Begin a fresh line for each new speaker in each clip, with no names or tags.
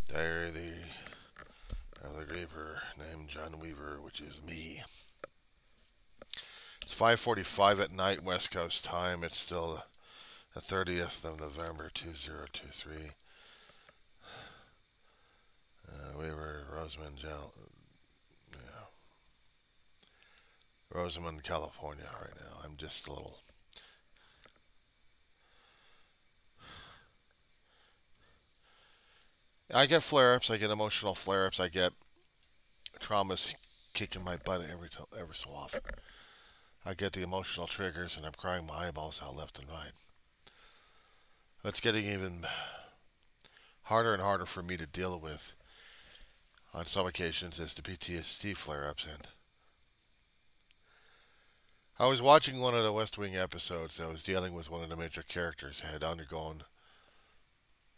Diary of the Griever named John Weaver, which is me. It's 5:45 at night, West Coast time. It's still the 30th of November, 2023. Weaver, yeah, Rosamond, California, right now. I'm just a little. I get flare-ups. I get emotional flare-ups. I get traumas kicking my butt every so often. I get the emotional triggers, and I'm crying my eyeballs out left and right. It's getting even harder and harder for me to deal with on some occasions as the PTSD flare-ups. And I was watching one of the West Wing episodes that was dealing with one of the major characters had undergone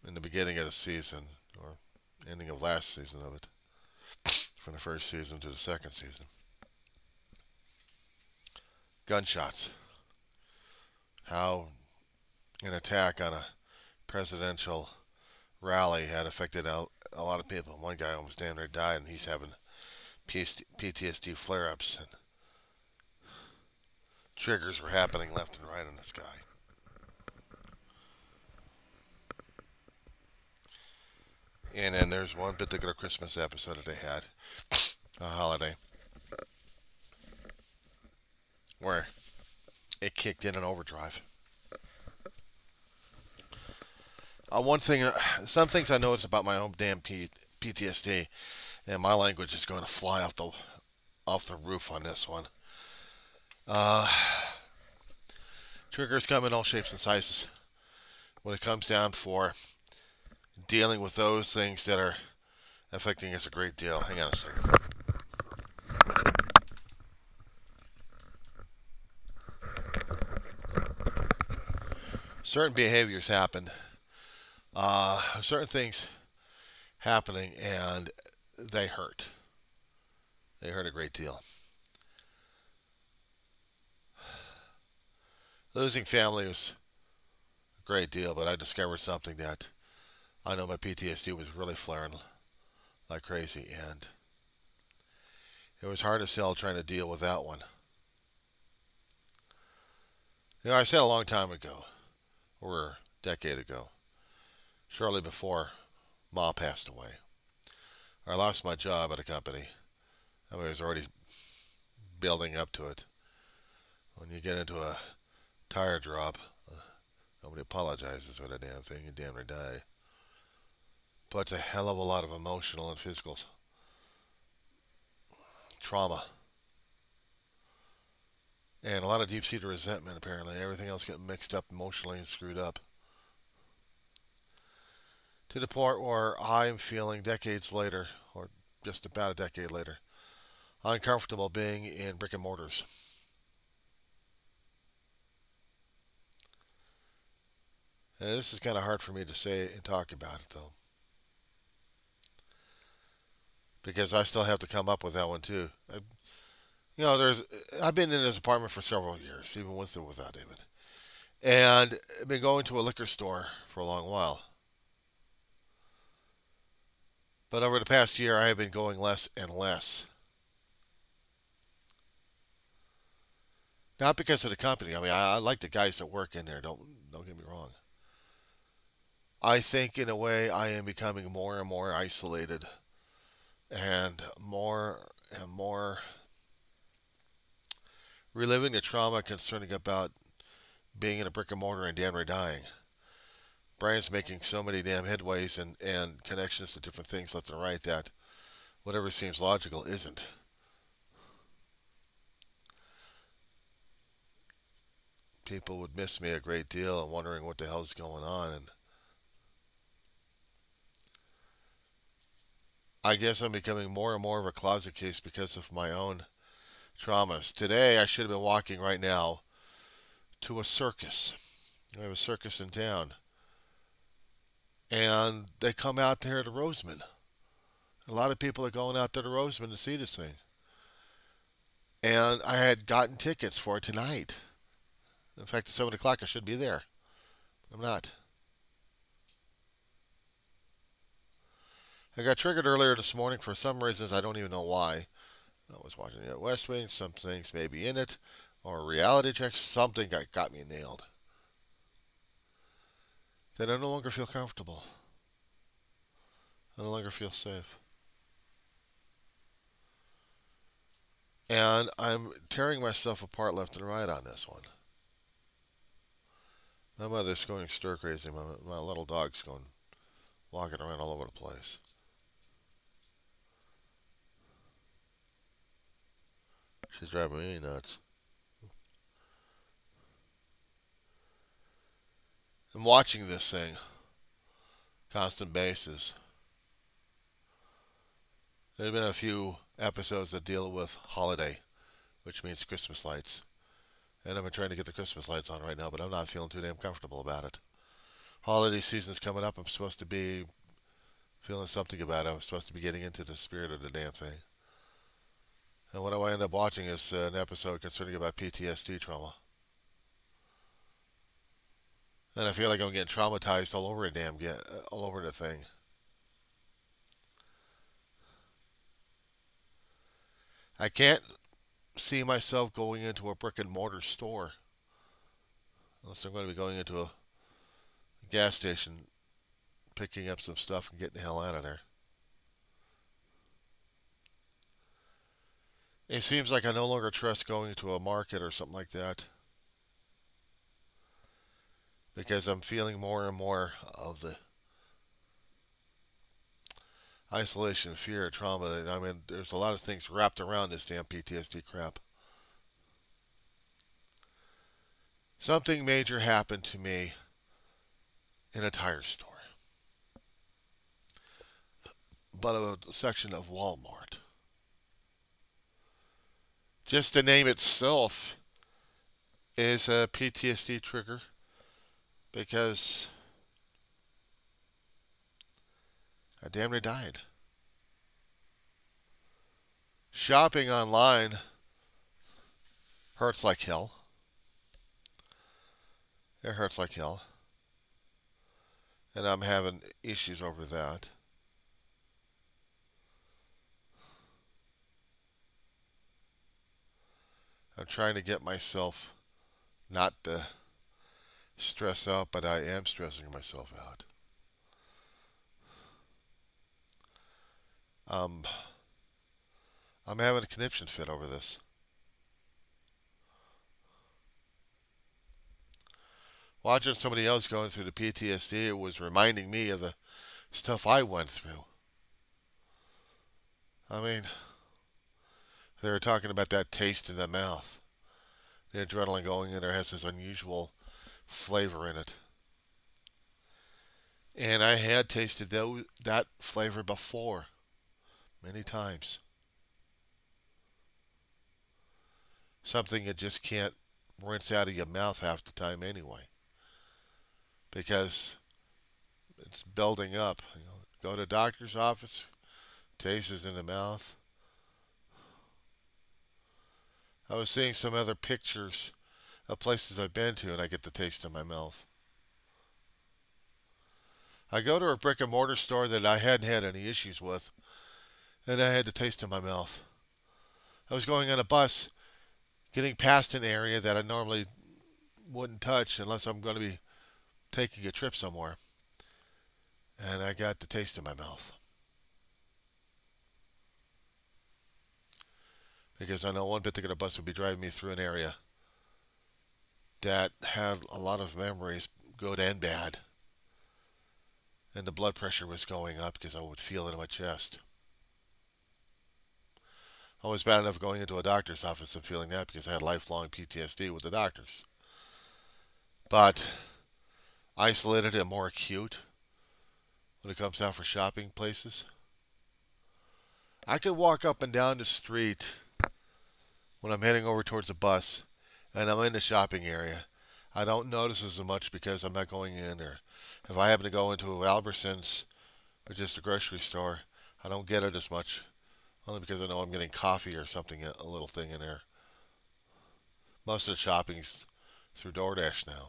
in the beginning of the season, or ending of last season of it, from the first season to the second season. Gunshots. How an attack on a presidential rally had affected a lot of people. One guy almost damn near died, and he's having PTSD flare-ups, and triggers were happening left and right on this guy. And then there's one particular Christmas episode that they had, a holiday, where it kicked in an overdrive. One thing, some things I noticed about my own damn PTSD, and my language is going to fly off the roof on this one. Uh, Triggers come in all shapes and sizes. When it comes down for dealing with those things that are affecting us a great deal. Hang on a second. Certain behaviors happen. Certain things happening, and they hurt. They hurt a great deal. Losing family was a great deal, but I discovered something that I know my PTSD was really flaring like crazy, and it was hard as hell trying to deal with that one. I said a long time ago, or a decade ago, shortly before Ma passed away, I lost my job at a company. I was already building up to it. When you get into a tire drop, nobody apologizes for that damn thing. You damn near die. Puts a hell of a lot of emotional and physical trauma. And a lot of deep-seated resentment, apparently. Everything else getting mixed up emotionally and screwed up. To the point where I'm feeling decades later, or just about a decade later, uncomfortable being in brick and mortars. And this is kind of hard for me to say and talk about it, though. Because I still have to come up with that one, too. I've been in this apartment for several years, even with or without David. And I've been going to a liquor store for a long while. But over the past year, I have been going less and less. Not because of the company. I mean, I like the guys that work in there. Don't get me wrong. I think in a way I am becoming more and more isolated, and more reliving the trauma concerning about being in a brick and mortar and damn near dying. Brian's making so many damn headways and connections to different things left and right that whatever seems logical isn't. People would miss me a great deal and wondering what the hell's going on. And I guess I'm becoming more and more of a closet case because of my own traumas. Today, I should have been walking right now to a circus. I have a circus in town. And they come out there to Roseman. A lot of people are going out there to Roseman to see this thing. And I had gotten tickets for it tonight. In fact, at 7 o'clock, I should be there. I'm not. I got triggered earlier this morning for some reasons I don't even know why. I was watching the West Wing. Some things may be in it, or a reality check. Something got me nailed. That I no longer feel comfortable. I no longer feel safe. And I'm tearing myself apart left and right on this one. My mother's going stir crazy. My little dog's going walking around all over the place. She's driving me nuts. I'm watching this thing, constant basis. There have been a few episodes that deal with holiday, which means Christmas lights. And I'm trying to get the Christmas lights on right now, but I'm not feeling too damn comfortable about it. Holiday season's coming up. I'm supposed to be feeling something about it. I'm supposed to be getting into the spirit of the damn thing. And what I end up watching is an episode concerning about PTSD trauma. And I feel like I'm getting traumatized all over all over the thing. I can't see myself going into a brick and mortar store unless I'm going to be going into a gas station, picking up some stuff and getting the hell out of there. It seems like I no longer trust going to a market or something like that because I'm feeling more and more of the isolation, fear, trauma. I mean, there's a lot of things wrapped around this damn PTSD crap. Something major happened to me in a tire store, but a section of Walmart. Just the name itself is a PTSD trigger because I damn near died. Shopping online hurts like hell. It hurts like hell. And I'm having issues over that. I'm trying to get myself not to stress out, but I am stressing myself out. I'm having a conniption fit over this. Watching somebody else going through the PTSD, it was reminding me of the stuff I went through. I mean, they were talking about that taste in the mouth. The adrenaline going in there has this unusual flavor in it. And I had tasted that flavor before, many times. Something you just can't rinse out of your mouth half the time anyway. Because it's building up. Go to a doctor's office, taste is in the mouth. I was seeing some other pictures of places I've been to and I get the taste in my mouth. I go to a brick and mortar store that I hadn't had any issues with and I had the taste in my mouth. I was going on a bus, getting past an area that I normally wouldn't touch unless I'm going to be taking a trip somewhere. And I got the taste in my mouth. Because I know one particular bus would be driving me through an area that had a lot of memories, good and bad. And the blood pressure was going up because I would feel it in my chest. I was bad enough going into a doctor's office and feeling that because I had lifelong PTSD with the doctors. But isolated and more acute when it comes down for shopping places. I could walk up and down the street when I'm heading over towards the bus and I'm in the shopping area. I don't notice as much because I'm not going in, or if I happen to go into Albertsons or just a grocery store, I don't get it as much, only because I know I'm getting coffee or something, a little thing in there. Most of the shopping's through DoorDash now.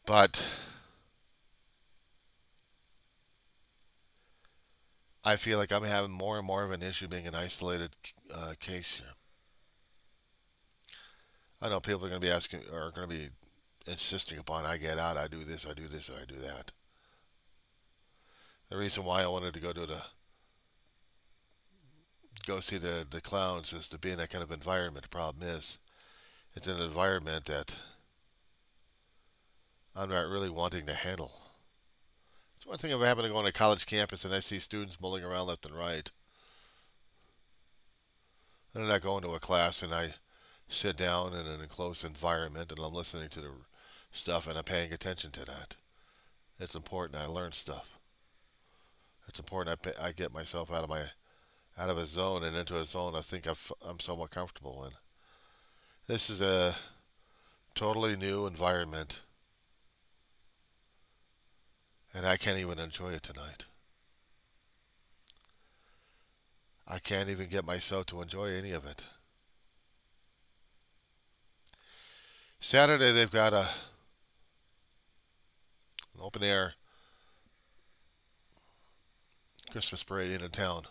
But I feel like I'm having more and more of an issue being an isolated case here. I know people are going to be asking, or are going to be insisting upon I get out, I do this, I do this, I do that. The reason why I wanted to go see the clowns is to be in that kind of environment. The problem is, it's an environment that I'm not really wanting to handle. It's one thing if I happen to go on a college campus and I see students mulling around left and right. And then I go into a class and I sit down in an enclosed environment and I'm listening to the stuff and I'm paying attention to that. It's important I learn stuff. It's important I get myself out of a zone and into a zone I think I'm somewhat comfortable in. This is a totally new environment and I can't even enjoy it tonight. I can't even get myself to enjoy any of it. Saturday they've got an open air Christmas parade in a town.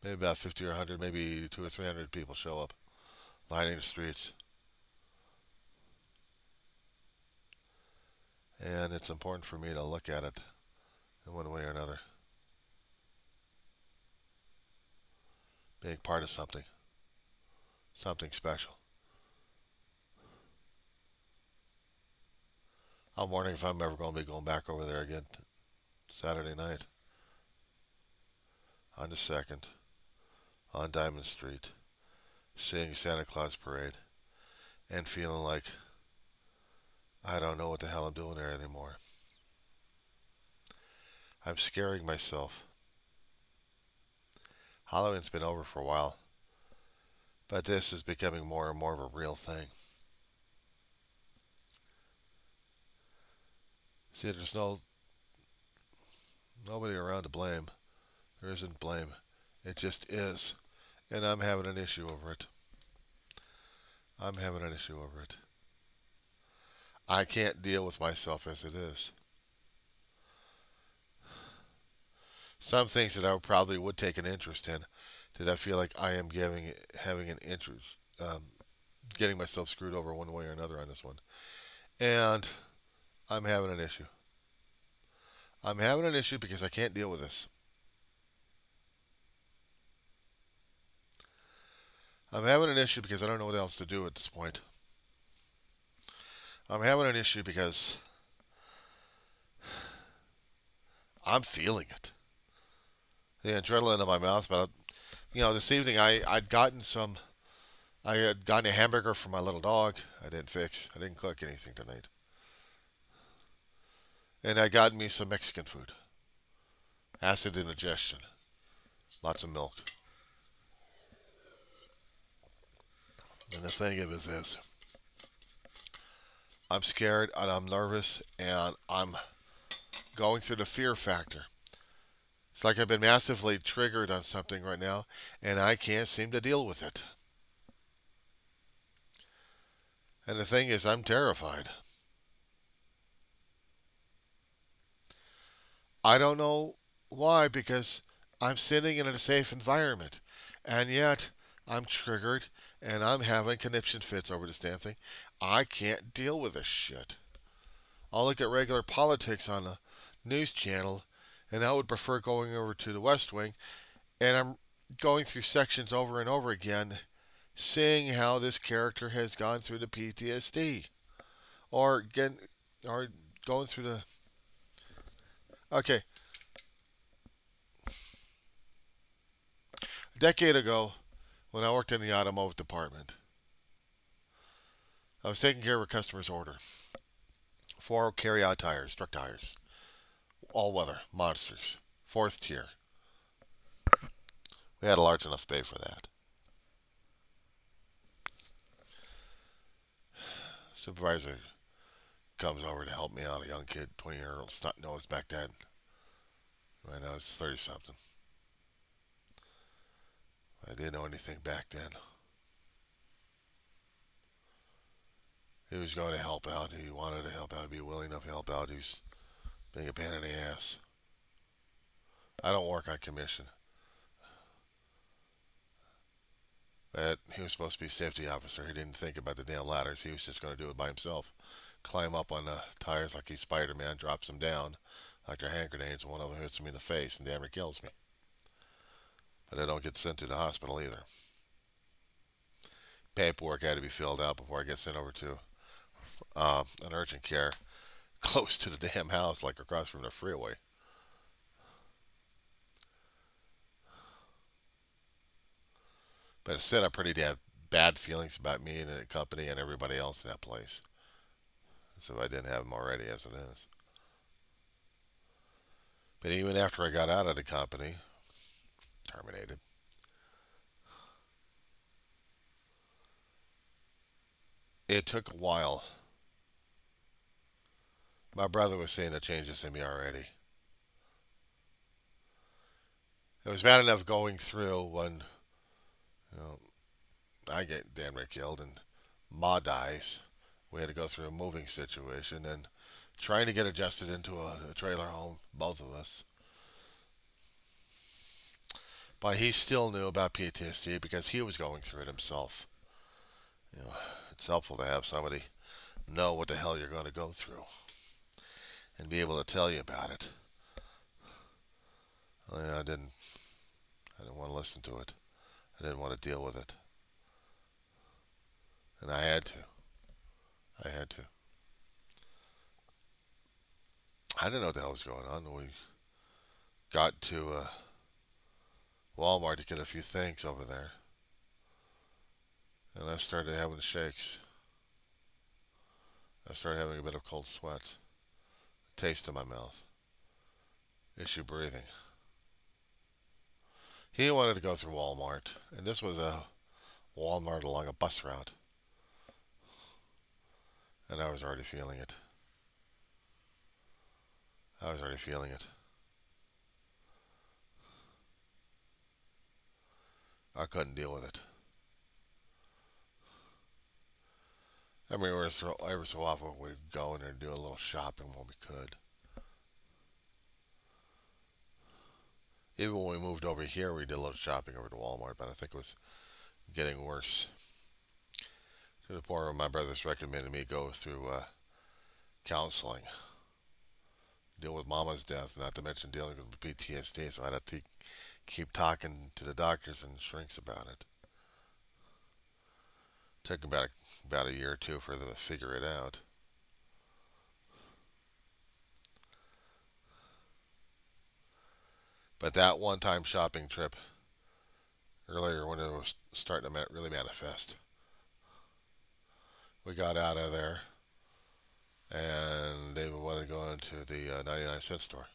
Maybe about 50 or 100, maybe 200 or 300 people show up, lining the streets. And it's important for me to look at it in one way or another. Being part of something special. I'm wondering if I'm ever going to be going back over there again Saturday night. On the 2nd, on Diamond Street, seeing Santa Claus parade, and feeling like I don't know what the hell I'm doing there anymore. I'm scaring myself. Halloween's been over for a while, but this is becoming more and more of a real thing. See, there's nobody around to blame. There isn't blame. It just is. And I'm having an issue over it. I'm having an issue over it. I can't deal with myself as it is. Some things that I probably would take an interest in, that I feel like I am having an interest, getting myself screwed over one way or another on this one. And I'm having an issue. I'm having an issue because I can't deal with this. I'm having an issue because I don't know what else to do at this point. I'm having an issue because I'm feeling it. The adrenaline in my mouth. But this evening I had gotten a hamburger for my little dog. I didn't cook anything tonight. And I got me some Mexican food. Acid indigestion. Lots of milk. And the thing of it is, I'm scared and I'm nervous and I'm going through the fear factor. It's like I've been massively triggered on something right now and I can't seem to deal with it. And the thing is, I'm terrified. I don't know why, because I'm sitting in a safe environment. And yet, I'm triggered and I'm having conniption fits over this damn thing. I can't deal with this shit. I'll look at regular politics on the news channel, and I would prefer going over to the West Wing, and I'm going through sections over and over again, seeing how this character has gone through the PTSD, or going through the. Okay. A decade ago, when I worked in the automotive department, I was taking care of a customer's order. 4 carry-out tires, truck tires, all-weather, monsters, 4th tier. We had a large enough bay for that. Supervisor comes over to help me out, a young kid, 20-year-old, snot-nosed back then. Right now it's 30-something. I didn't know anything back then. He was going to help out. He wanted to help out. Be willing enough to help out. He's being a pain in the ass. I don't work on commission. But he was supposed to be a safety officer. He didn't think about the damn ladders. He was just going to do it by himself. Climb up on the tires like he's Spider-Man, drops them down like they're hand grenades, and one of them hits me in the face and damn near kills me. But I don't get sent to the hospital either. Paperwork had to be filled out before I get sent over to an urgent care close to the damn house, like across from the freeway. But it set up pretty damn bad feelings about me and the company and everybody else in that place. So if I didn't have them already, as it is. But even after I got out of the company, terminated, it took a while. My brother was seeing the changes in me already. It was bad enough going through when, you know, I get damn near killed and Ma dies. We had to go through a moving situation and trying to get adjusted into a trailer home, both of us. But he still knew about PTSD because he was going through it himself. You know, it's helpful to have somebody know what the hell you're going to go through and be able to tell you about it. I didn't want to listen to it. I didn't want to deal with it. And I had to. I had to. I didn't know what the hell was going on. We got to Walmart to get a few things over there. And I started having the shakes. I started having a bit of cold sweats. Taste in my mouth. Issue breathing. He wanted to go through Walmart. And this was a Walmart along a bus route. And I was already feeling it. I was already feeling it. I couldn't deal with it. I mean, every so often we'd go in there and do a little shopping when we could. Even when we moved over here, we did a little shopping over to Walmart, but I think it was getting worse. To the point where my brothers recommended me go through counseling. Deal with Mama's death, not to mention dealing with PTSD, so I had to keep talking to the doctors and shrinks about it. Took about a year or two for them to figure it out. But that one-time shopping trip earlier when it was starting to really manifest, we got out of there and David wanted to go into the 99-cent store.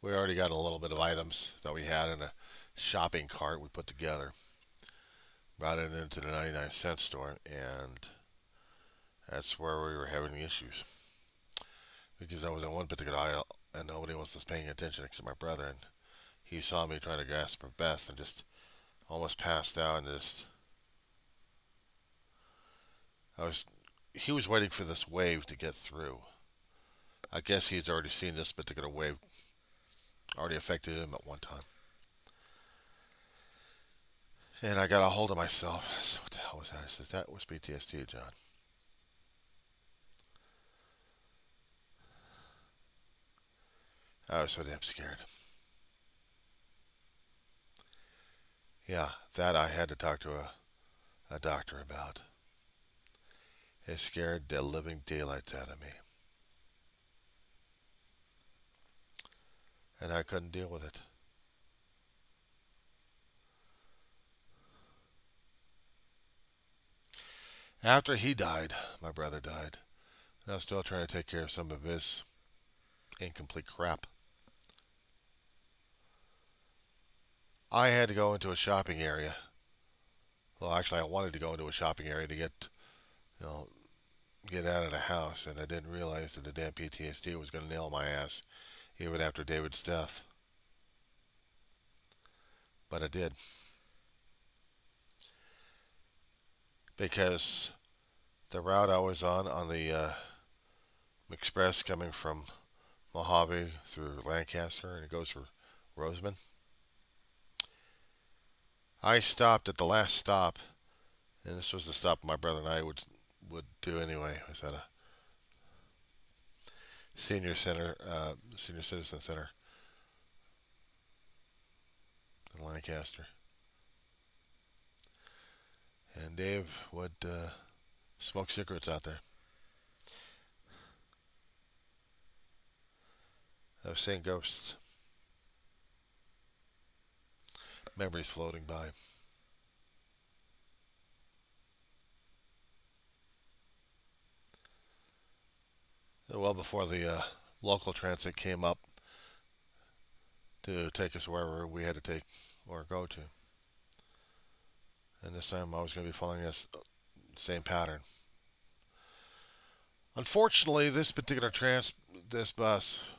We already got a little bit of items that we had in a shopping cart we put together. Brought it into the 99-cent store, and that's where we were having the issues. Because I was in one particular aisle, and nobody was paying attention except my brother, and he saw me trying to grasp for Beth and just almost passed out and just... He was waiting for this wave to get through. I guess he's already seen this particular wave already affected him at one time. And I got a hold of myself. I said, what the hell was that? I said, that was PTSD, John. I was so damn scared. Yeah, that I had to talk to a doctor about. It scared the living daylights out of me. And I couldn't deal with it. After he died, my brother died, and I was still trying to take care of some of his incomplete crap. I had to go into a shopping area. Well, actually, I wanted to go into a shopping area to get out of the house, and I didn't realize that the damn PTSD was going to nail my ass even after David's death. But it did. Because The route I was on the express coming from Mojave through Lancaster and it goes through Roseman. I stopped at the last stop, and this was the stop my brother and I would do anyway. It was at a senior citizen center in Lancaster, and Dave would smoke cigarettes out there. I was seeing ghosts, memories floating by. Well before the local transit came up to take us wherever we had to take or go to. And this time I was going to be following this same pattern. Unfortunately, this bus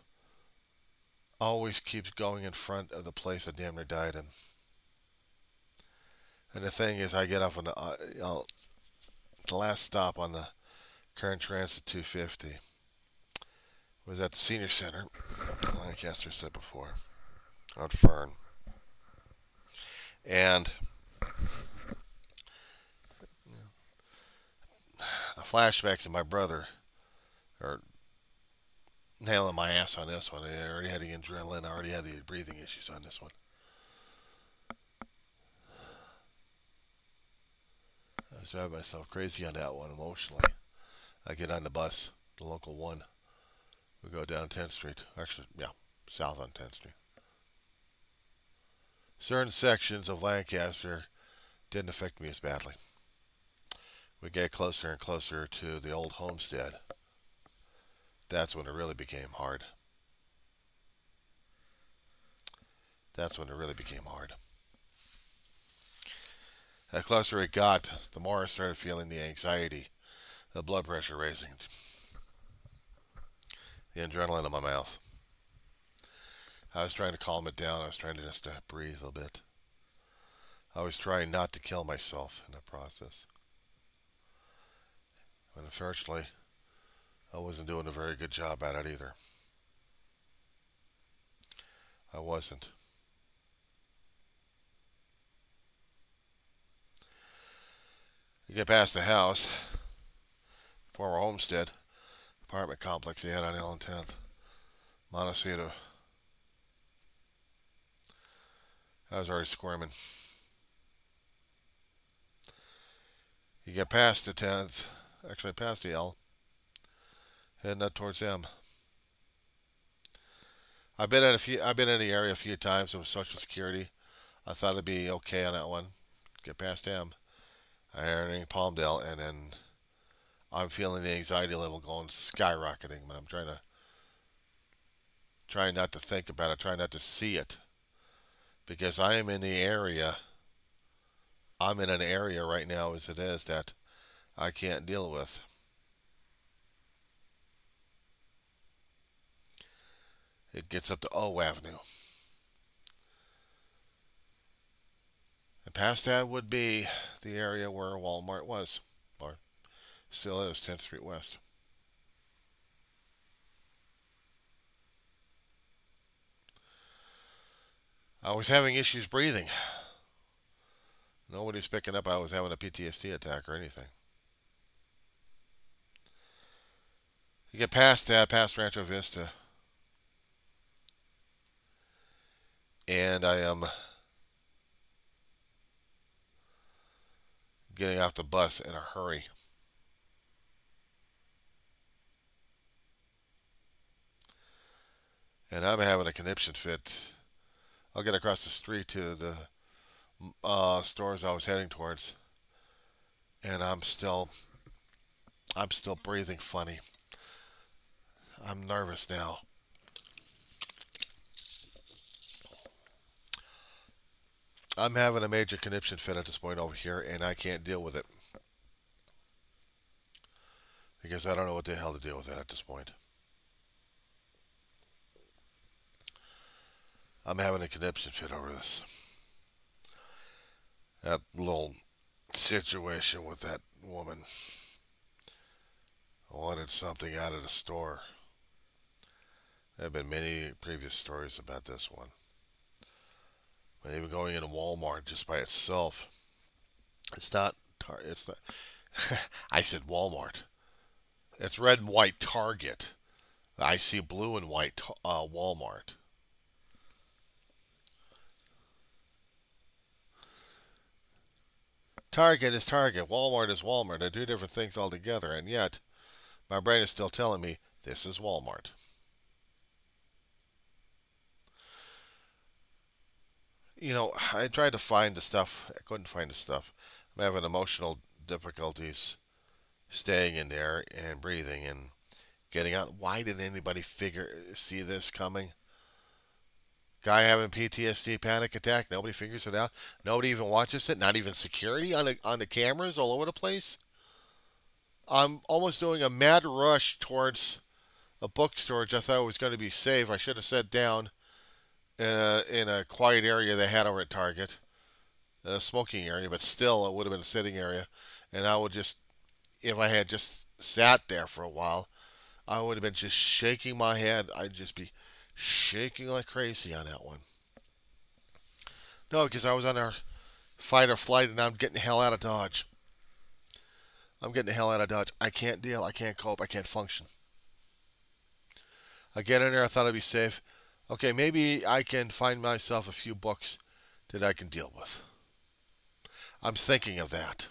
always keeps going in front of the place I damn near died in. And the thing is, I get off on the last stop on the current transit 250 was at the senior center, Lancaster said before, on Fern. And the flashbacks of my brother are nailing my ass on this one. I already had the adrenaline, I already had the breathing issues on this one. I was driving myself crazy on that one emotionally. I get on the bus, the local one. We go down 10th Street. Actually, yeah, south on 10th Street. Certain sections of Lancaster didn't affect me as badly. We get closer and closer to the old homestead. That's when it really became hard. That's when it really became hard. The closer it got, the more I started feeling the anxiety, the blood pressure raising, the adrenaline in my mouth. I was trying to calm it down. I was trying to just breathe a bit. I was trying not to kill myself in the process. But unfortunately, I wasn't doing a very good job at it either. I wasn't. You get past the house, former homestead, apartment complex they had on Allen 10th, Montecito. I was already squirming. You get past the 10th, actually past the L, heading up towards M. I've been in the area a few times with Social Security. I thought it'd be okay on that one. Get past M. I heard Palmdale, and then I'm feeling the anxiety level going skyrocketing. But I'm trying not to think about it, trying not to see it, because I am in the area. I'm in an area right now as it is that I can't deal with. It gets up to O Avenue. And past that would be the area where Walmart was, or still is, 10th Street West. I was having issues breathing. Nobody's picking up I was having a PTSD attack or anything. You get past that, past Rancho Vista, and I am getting off the bus in a hurry. And I'm having a conniption fit. I'll get across the street to the stores I was heading towards, and I'm still breathing funny. I'm nervous now. I'm having a major conniption fit at this point over here, and I can't deal with it because I don't know what the hell to deal with it at this point. I'm having a conniption fit over this. That little situation with that woman. wanted something out of the store. There have been many previous stories about this one. But even going into Walmart just by itself, it's not. It's not. I said Walmart. It's red and white Target. I see blue and white Walmart. Target is Target. Walmart is Walmart. They're two different things altogether, and yet my brain is still telling me this is Walmart. I tried to find the stuff. I couldn't find the stuff. I'm having emotional difficulties staying in there and breathing and getting out. Why didn't anybody see this coming? Guy having PTSD, panic attack. Nobody figures it out. Nobody even watches it. Not even security on the cameras all over the place. I'm almost doing a mad rush towards a bookstore. I thought it was going to be safe. I should have sat down in a quiet area they had over at Target, a smoking area, but still it would have been a sitting area. And I would just, if I had just sat there for a while, I would have been just shaking my head. I'd just be shaking like crazy on that one. No, because I was on a fight or flight and I'm getting the hell out of Dodge. I'm getting the hell out of Dodge. I can't deal. I can't cope. I can't function. I get in there. I thought I'd be safe. Okay, maybe I can find myself a few books that I can deal with. I'm thinking of that.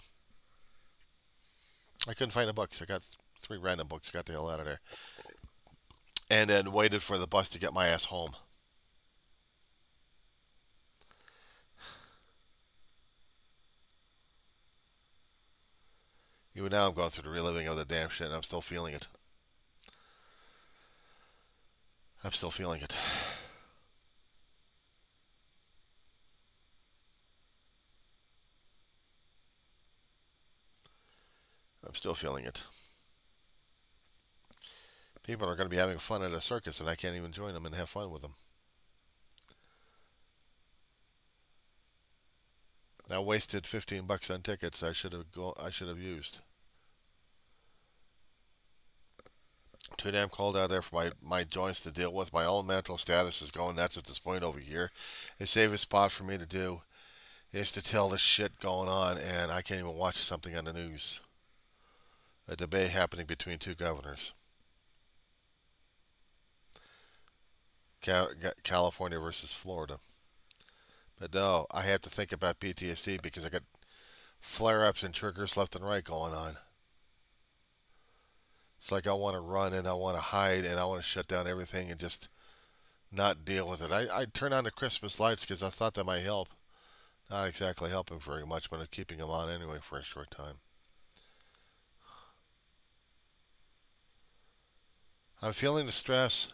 I couldn't find the books. I got 3 random books. Got the hell out of there. And then waited for the bus to get my ass home. Even now I'm going through the reliving of the damn shit and I'm still feeling it. I'm still feeling it. I'm still feeling it. People are going to be having fun at a circus and I can't even join them and have fun with them. I wasted $15 on tickets I should have used. Too damn cold out there for my joints to deal with. My own mental status is going nuts at this point over here. The safest spot for me to do is to tell the shit going on, and I can't even watch something on the news. A debate happening between 2 governors. California versus Florida. But no, I have to think about PTSD because I got flare-ups and triggers left and right going on. It's like I want to run and I want to hide and I want to shut down everything and just not deal with it. I turn on the Christmas lights because I thought that might help. Not exactly helping very much, but I'm keeping them on anyway for a short time. I'm feeling the stress.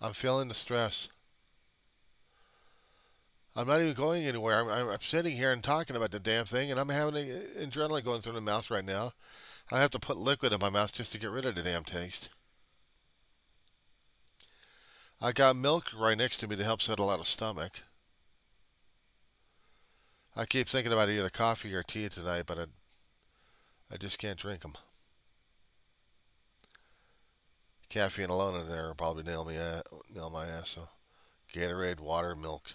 I'm feeling the stress. I'm not even going anywhere. I'm sitting here and talking about the damn thing, and I'm having adrenaline going through the mouth right now. I have to put liquid in my mouth just to get rid of the damn taste. I got milk right next to me to help settle out a stomach. I keep thinking about either coffee or tea tonight, but I just can't drink them. Caffeine alone in there will probably nail my ass. So, Gatorade, water, milk.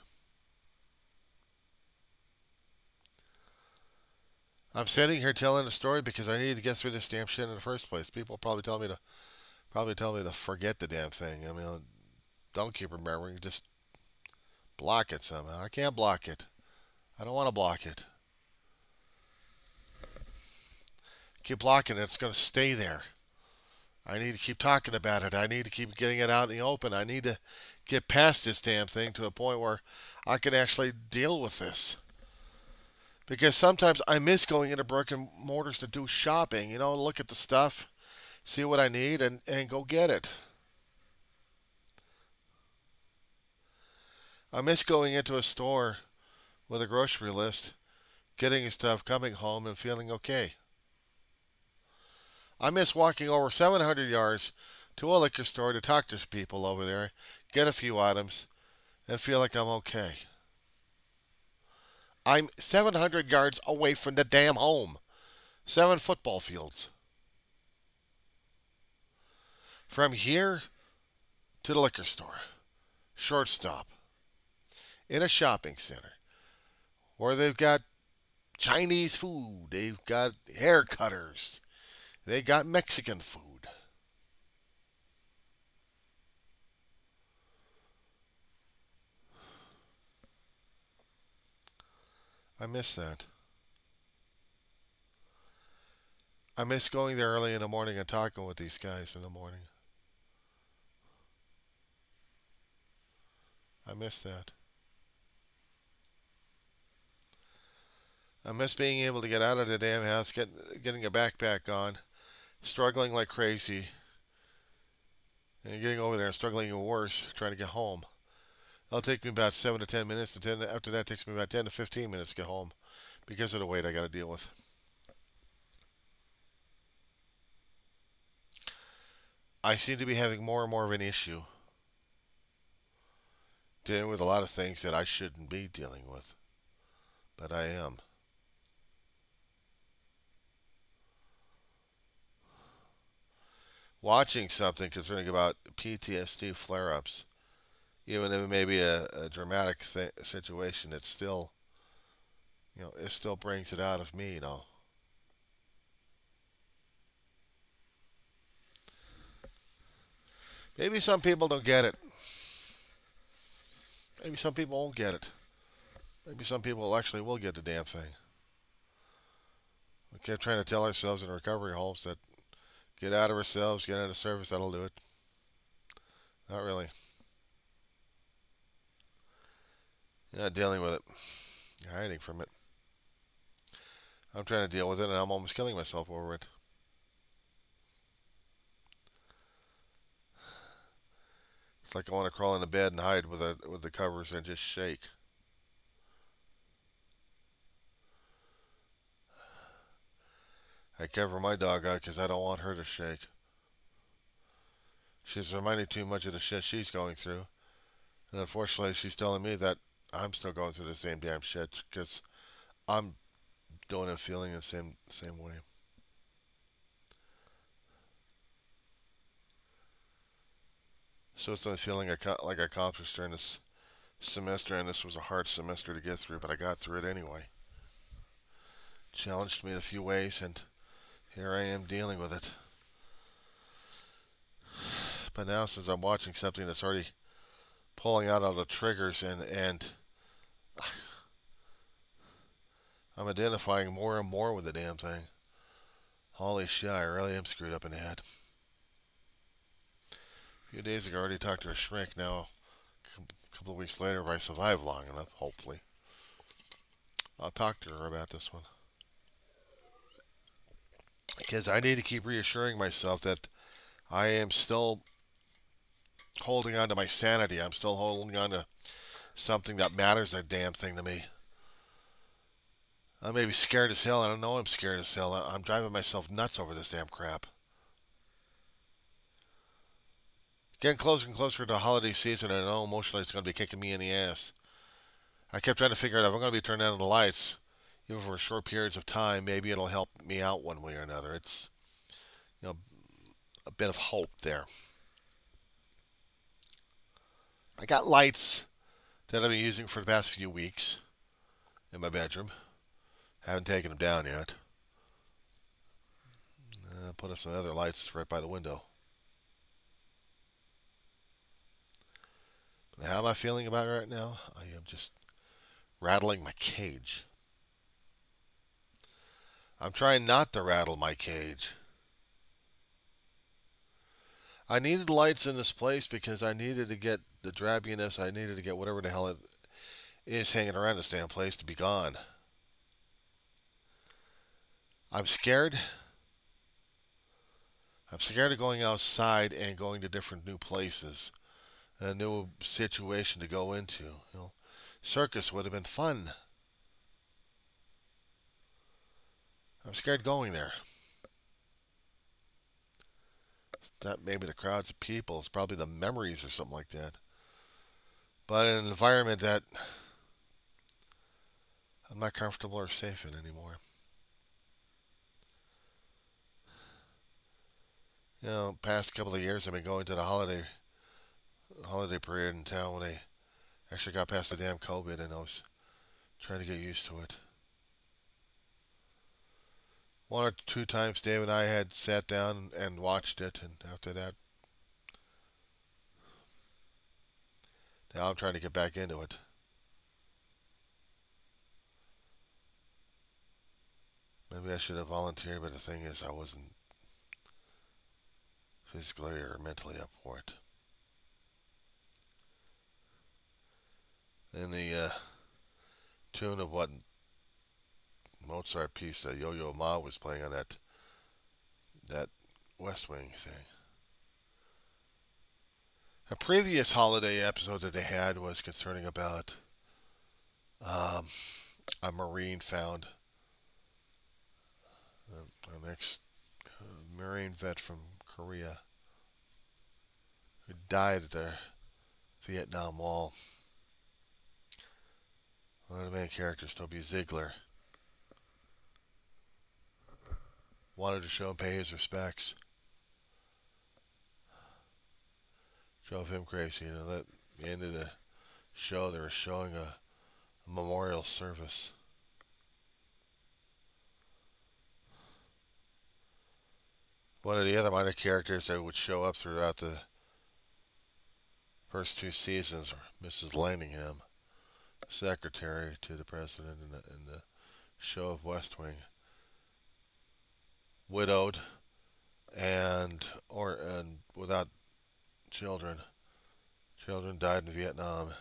I'm sitting here telling a story because I need to get through this damn shit in the first place. People probably tell me to forget the damn thing. I mean, don't keep remembering. Just block it somehow. I can't block it. I don't want to block it. Keep blocking it. It's going to stay there. I need to keep talking about it. I need to keep getting it out in the open. I need to get past this damn thing to a point where I can actually deal with this. Because sometimes I miss going into brick and mortars to do shopping. Look at the stuff, see what I need, and go get it. I miss going into a store with a grocery list, getting stuff, coming home, and feeling okay. I miss walking over 700 yards to a liquor store to talk to people over there, get a few items, and feel like I'm okay. I'm 700 yards away from the damn home. 7 football fields. From here to the liquor store, short stop, in a shopping center, where they've got Chinese food, they've got hair cutters, they got Mexican food. I miss that. I miss going there early in the morning and talking with these guys in the morning. I miss that. I miss being able to get out of the damn house, getting a backpack on, struggling like crazy, and getting over there and struggling even worse, trying to get home. It'll take me about 7 to 10 minutes, and after that, it takes me about 10 to 15 minutes to get home because of the weight I got to deal with. I seem to be having more and more of an issue dealing with a lot of things that I shouldn't be dealing with, but I am. Watching something concerning about PTSD flare-ups, even if it may be a dramatic situation, it still, it still brings it out of me. Maybe some people don't get it. Maybe some people won't get it. Maybe some people actually will get the damn thing. We kept trying to tell ourselves in recovery homes that get out of ourselves, get into service, that'll do it. Not really. You're not dealing with it. You're hiding from it. I'm trying to deal with it, and I'm almost killing myself over it. It's like I want to crawl into bed and hide with the covers and just shake. I cover my dog out because I don't want her to shake. She's reminding too much of the shit she's going through. And unfortunately, she's telling me that I'm still going through the same damn shit because I'm doing and feeling the same way. So it's been feeling like I accomplished during this semester, and this was a hard semester to get through, but I got through it anyway. Challenged me in a few ways, and here I am dealing with it. But now, since I'm watching something that's already pulling out all the triggers, and I'm identifying more and more with the damn thing. Holy shit, I really am screwed up in the head. A few days ago, I already talked to a shrink. Now, a couple of weeks later, if I survive long enough, hopefully, I'll talk to her about this one. Because I need to keep reassuring myself that I am still holding on to my sanity. I'm still holding on to something that matters a damn thing to me. I may be scared as hell. I don't know I'm scared as hell. I'm driving myself nuts over this damn crap. Getting closer and closer to the holiday season, and I know emotionally it's going to be kicking me in the ass. I kept trying to figure out if I'm going to be turning on the lights, even for short periods of time, maybe it'll help me out one way or another. It's, a bit of hope there. I got lights that I've been using for the past few weeks in my bedroom. Haven't taken them down yet. Put up some other lights right by the window. But how am I feeling about it right now? I am just rattling my cage. I'm trying not to rattle my cage. I needed lights in this place because I needed to get the drabbiness. I needed to get whatever the hell it is hanging around this damn place to be gone. I'm scared. I'm scared of going outside and going to different new places. A new situation to go into. Circus would have been fun. I'm scared going there. It's not maybe the crowds of people. It's probably the memories or something like that. But in an environment that I'm not comfortable or safe in anymore. Past couple of years I've been going to the holiday period in town when they actually got past the damn COVID, and I was trying to get used to it. One or two times Dave and I had sat down and watched it, and after that, now I'm trying to get back into it. Maybe I should have volunteered, but the thing is, I wasn't physically or mentally up for it. In the tune of what Mozart piece that Yo-Yo Ma was playing on that West Wing thing. A previous holiday episode that they had was concerning about um, a Marine found, an ex-Marine vet from Korea who died at the Vietnam Wall. One of the main characters, Toby Ziegler, wanted to show him, pay his respects. Drove him crazy. That the end of the show, they were showing a memorial service. One of the other minor characters that would show up throughout the first two seasons were Mrs. Landingham, secretary to the president in the show of West Wing, widowed and without children. Children died in Vietnam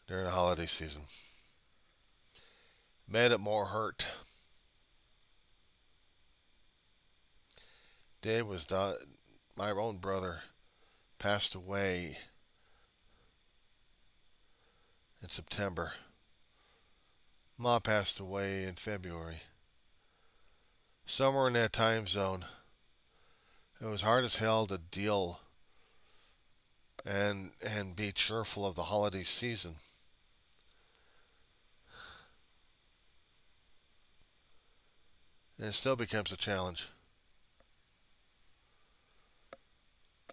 during the holiday season. Made it more hurt. Dave was my own brother passed away in September. Ma passed away in February. Somewhere in that time zone. It was hard as hell to deal and be cheerful of the holiday season. And it still becomes a challenge.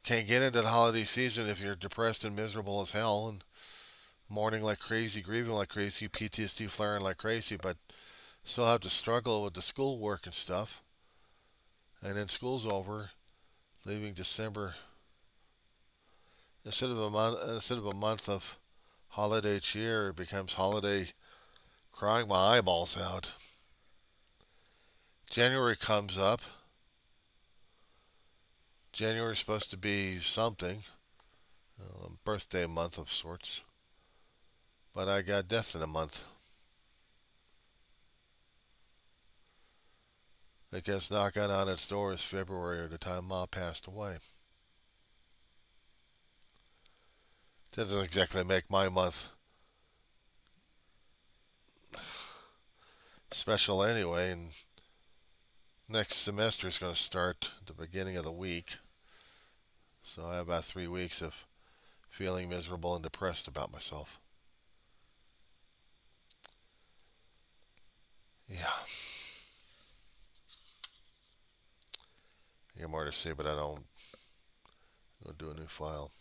Can't get into the holiday season if you're depressed and miserable as hell and mourning like crazy, grieving like crazy, PTSD flaring like crazy, but still have to struggle with the schoolwork and stuff. And then school's over, leaving December. Instead of a month of holiday cheer, it becomes holiday crying my eyeballs out. January comes up. January's supposed to be something, a birthday month of sorts. But I got death in a month. Because knocking on its door is February, or the time Ma passed away. Doesn't exactly make my month special anyway, and next semester is going to start at the beginning of the week. So I have about 3 weeks of feeling miserable and depressed about myself. Yeah. I got more to say, but I don't. I'll do a new file.